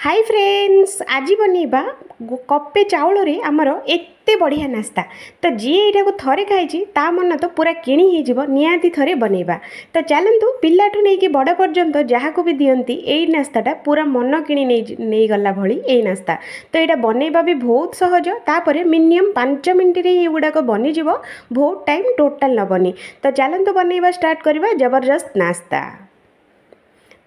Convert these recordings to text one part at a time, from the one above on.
Hi friends आज बनइबा कपे चाउल रे आमर एते बढ़िया नास्ता। तो जी यहाँ को थरे खाई ता मन तो पूरा किणी हो निहाती थरे बनइबा। तो चलतु पिलाठू नहीं कि बड़ पर्यंत जहाँ को भी दियंती यही नास्ताटा पूरा मन किणी नहीं गला भली यही नास्ता। तो यहाँ बनइबा भी बहुत सहज। तापर मिनिमम 5 मिनट ये गुड़ाक बनीज बहुत टाइम टोटाल नबनी। तो चलतु बनइबा स्टार्ट करवा जबरदस्त नास्ता।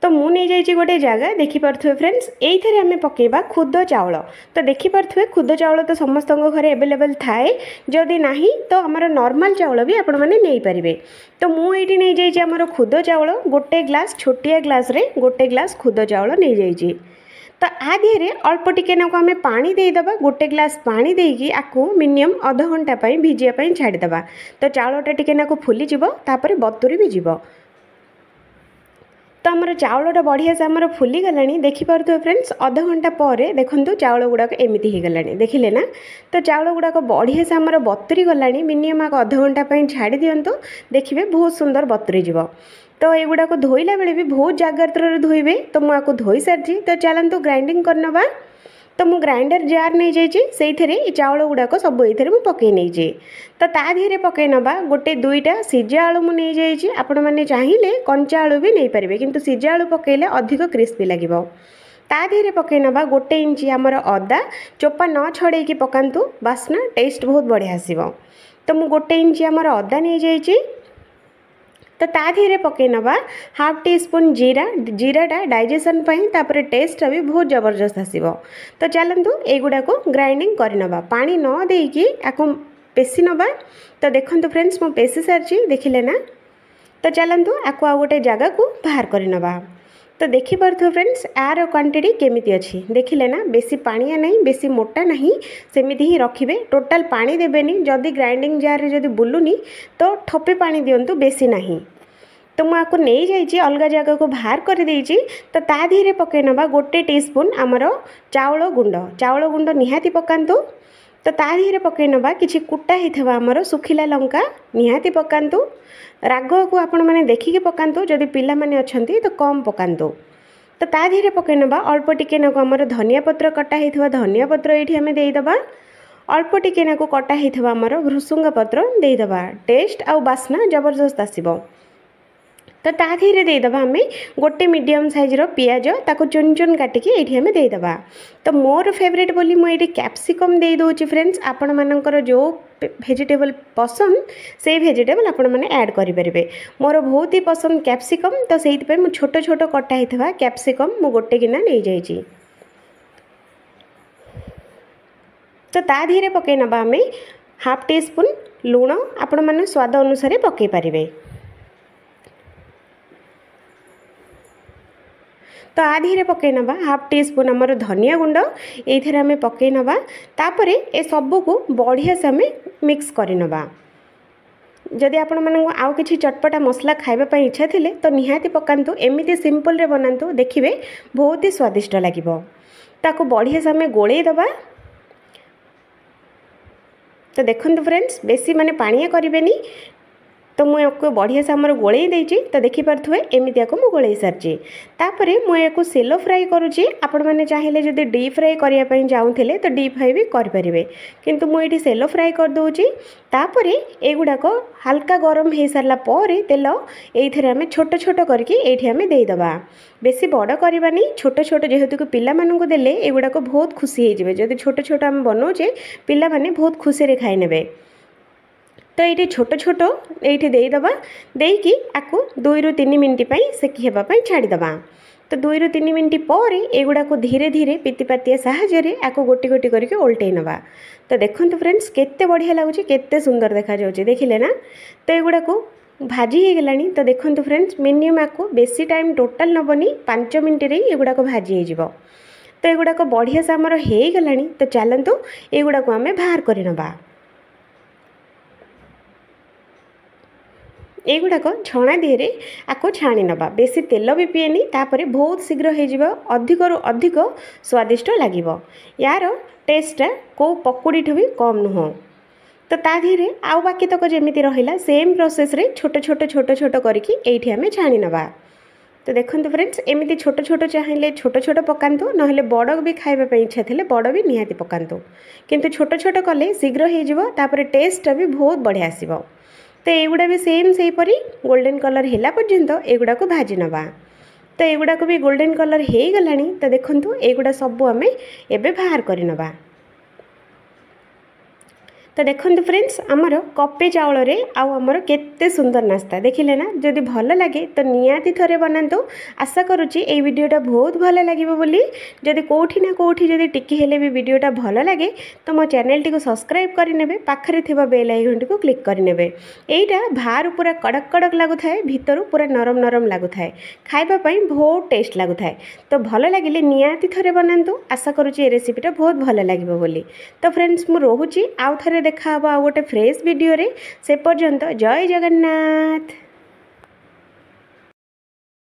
तो मु नहीं जाइए गोटे जगह देखिपे फ्रेंड्स ये आम पकेबा खुद चाउल। तो देखिपे खुद चाउल तो समस्त घरे एवेलेबल थाए, जदि नहीं तो आमर नॉर्मल चाउल भी आपण मैंने नहीं पारे। तो मुझे नहीं जाइए आमर खुद चाउल गोटे ग्लास छोटिया ग्लास रे गोटे ग्लास खुद चाउल नहीं जाइए। तो आ दिहरे अल्प टिके नाकु आम पानी देदेबा, गोटे ग्लास पानी देकी आकु मिनिमम आधा घंटा भिजिया छाड़ीदेबा। तो चाउलटा टिके नाकु फुलीज तापर बतुरी भी जीव। तो आमर चाउलटा बढ़िया से आमर फुली गला देखिपे फ्रेंड्स आधा घंटा पर देखो चाउल गुड़ाक एमती हो गला देखिले ना। तो चाउल गुड़ाक बढ़िया से आमर बतुरी गला मिनिमम आधा घंटा छाड़ी दिंतु देखिए बहुत सुंदर बतुरी जीव। तो युड़ाक धोइला बेले भी बहुत जाग्रत धोइबे। तो मुझे धोई सारी तो चलतु ग्राइंडिंग करनवा। तो मु ग्राइंडर जार नहीं जाइए चाउल गुड़ाक सब ये पकई नहीं जाए। तो ता धीरे पकई नवा गोटे दुईटा सीजा आलू मुझे जाइए। आपण मैंने चाहिए कंचा आलू भी नहीं पारे किंतु सीजा आलू पकईले अधिक क्रिस्पी लगे। ता धीरे पकई नवा गोटे इंची आमर अदा चोपा न छड़े पकातु बास्ना टेस्ट बहुत बढ़िया आसो। तो मु गोटे इंची आमर अदा नहीं जाइए। तो ता धीरे पकई नवा हाफ टी स्पून जीरा। जीराटा डाइजेशन तापर टेस्ट भी बहुत जबरदस्त आसो। तो चलतु एगुड़ा को ग्राइंडिंग करनवा पानी न देकी आपको पेसी नवा। तो देखो फ्रेंड्स मु पेसी सारी देखिले ना। तो चलतु आपको आ गोटे जगह को बाहर करनवा। तो देखिपे फ्रेंड्स यार क्वांटिटी केमिति अच्छी देखिले ना। बेसी पानिया नहीं बेसी मोटा नहीं सेमिति ही रखिए। टोटाल पानी देबेनी। जदि ग्राइंडिंग जार रे जदि बुलूनी तो ठोपे पानी दिंतु बेसी नहीं। तो मुझे नहीं जाइए अलग जगह को बाहर कर देइछि। तो ता धीरे पकई नवा गोटे टीस्पून आमर चाउल गुंड निहाती पकातु। तो ता धीरे पकई नवा किछि कुटा होइथबा आमर सुखिला लंका निहाती पकातु। राग को आपण मैंने देखिके पकातु, जदि पिला माने अछंती तो कम पकातु। तो ता धीरे पकई नवा अल्प टिके नाकु आमर धनिया पत्र कटा होइथबा धनिया पत्र एठी आमे देइदबा। अल्प टिके नाकु कटा होइथबा आमर भृसुंगा पत्र देइदबा। टेस्ट आ बास्ना जबरदस्त आसीबो। तो ता धीरे देदेबा आम गोटे मीडियम साइज पियाज ताको चुन चुन काटिकी ये आम देदेबा। तो मोर फेवरेट बोली मुझे कैप्सिकम दे दूची फ्रेंड्स। आपण मानकर जो वेजिटेबल पसंद से वेजिटेबल आपण मैंने ऐड करें। मोर बहुत ही पसंद कैप्सिकम। तो से छोट छोट कटा होता कैप्सिकम मु गोटे गिना नहीं जाइए। तो ता धीरे पकई नवा आम हाफ टी स्पून लुण आपण मैंने स्वाद अनुसार पकई पारे। तो आ धीरे पकई नवा हाफ टी स्पून आमर धनिया गुंड ये आम पकई नवा। तापर ए सबू को बढ़िया से आम मिक्स करनवा। जदि आपण मानक आउ किछि चटपटा मसला खाइबा इच्छा थिले तो निहाती पकातु। एमिति सिंपल रे बनातु देखिए बहुत ही स्वादिष्ट लागिबो। ताको बढ़िया से आम गोलई दबा। तो देखंतु फ्रेंड्स बेसी माने पानिया करिवेनी। तो मुझे बढ़िया से आमर गोलई देइछि। तो देखिपे एमती आपको मुझे गोलई सारी। तापर मुझे सेलो फ्राए करुँची। आपण मैंने चाहिए जदि डीप फ्राए करने चाहूँगे तो डीप फ्राए भी करें किंतु मुझे सेलो फ्राए कर दूची। तापर एगुड़ाक हल्का गरम हो सारा पर तेल ये आम छोट छोट करके ये आम देदेबा। बेसी बड़ करवानी छोट छोट जेहेतु पिला मानू देले एगुड़ाक बहुत खुशी हो। जदि छोट छोट आम बनाऊे पिला माने बहुत खुशी रे खाई नेबे। तो ये छोट छोट ये देदेबा देकी आपको 2 ରୁ 3 मिनिट सेकी होगापी छाड़ीदबा। तो 2 ରୁ 3 मिनिट पर एगुड़ा को धीरे धीरे पितिपातिया साहाय्य आपको गोटी गोटी करके ओल्टे नवा। तो देखो फ्रेंड्स केते बढ़िया लगुच केते सुंदर देखा जाउछि देखिले ना। तो एगुड़ा को भाजी हो गलानी। तो देखो फ्रेंड्स मिनिमम आपको बेसी टाइम टोटाल नबनी 5 मिनिट रे एगुड़ा को भाजी हो। तो एगुड़ा को बढ़िया से आमर हो गलानी। तो चलतु एगुड़ा को आम बाहर करनवा। एगुड़ाक छणा दिहरे आपको छाणी नवा। बेसी तेल भी पिएनी तापर बहुत शीघ्र हो अधिक रु अधिक स्वादिष्ट लगे। यार टेस्टा को पकुड़ी ठू भी कम नुह। तो ता धीरे आउ बाकी तक जमी रहा सेम प्रोसेस रे छोट छोट करके ये आम छाणी नवा। तो देखो फ्रेंड्स एमती छोट छोट चाहिए छोट छोट पकातु ना बड़ भी खावाई इच्छा थे बड़ भी निहाती पकातु किंतु छोट छोट कले शीघ्र होपर टेस्ट भी बहुत बढ़िया आसो। तो युड़ा भी सेम से परी गोल्डन कलर है पर्यंत एगुड़ा को भाजी नवा। तो एगुड़ा को भी गोल्डन कलर हो गला। तो देखो एगुड़ा सबू आम एबे बाहर कर नवा। तो देखो फ्रेंड्स आमर कपे चाउल रे आमर केते सुंदर नास्ता देखिले ना। जदि भल लगे तो नियाती थरे बनातु। आशा करुच्ची ये वीडियोटा बहुत भल लगे बोली। जदि कौटी ना कौटी जदि टिके हेले भी वीडियोटा भल लगे तो मो चैनल टी को सब्सक्राइब करने पाखरे थिबा बेल आइकन टी को क्लिक करने। एटा बाहर पूरा कड़क कड़क लगुए भितर पूरा नरम नरम लगुए खाइबा पई बहुत टेस्ट लगुए। तो भल लगे नियाती थरे बनातु। आशा करुच्ची रेसिपीटा बहुत भल लगे बोली। तो फ्रेंड्स मु रोहुची आउ थरे देखा गोटे फ्रेश वीडियो रे। से पर्यंत जय जगन्नाथ।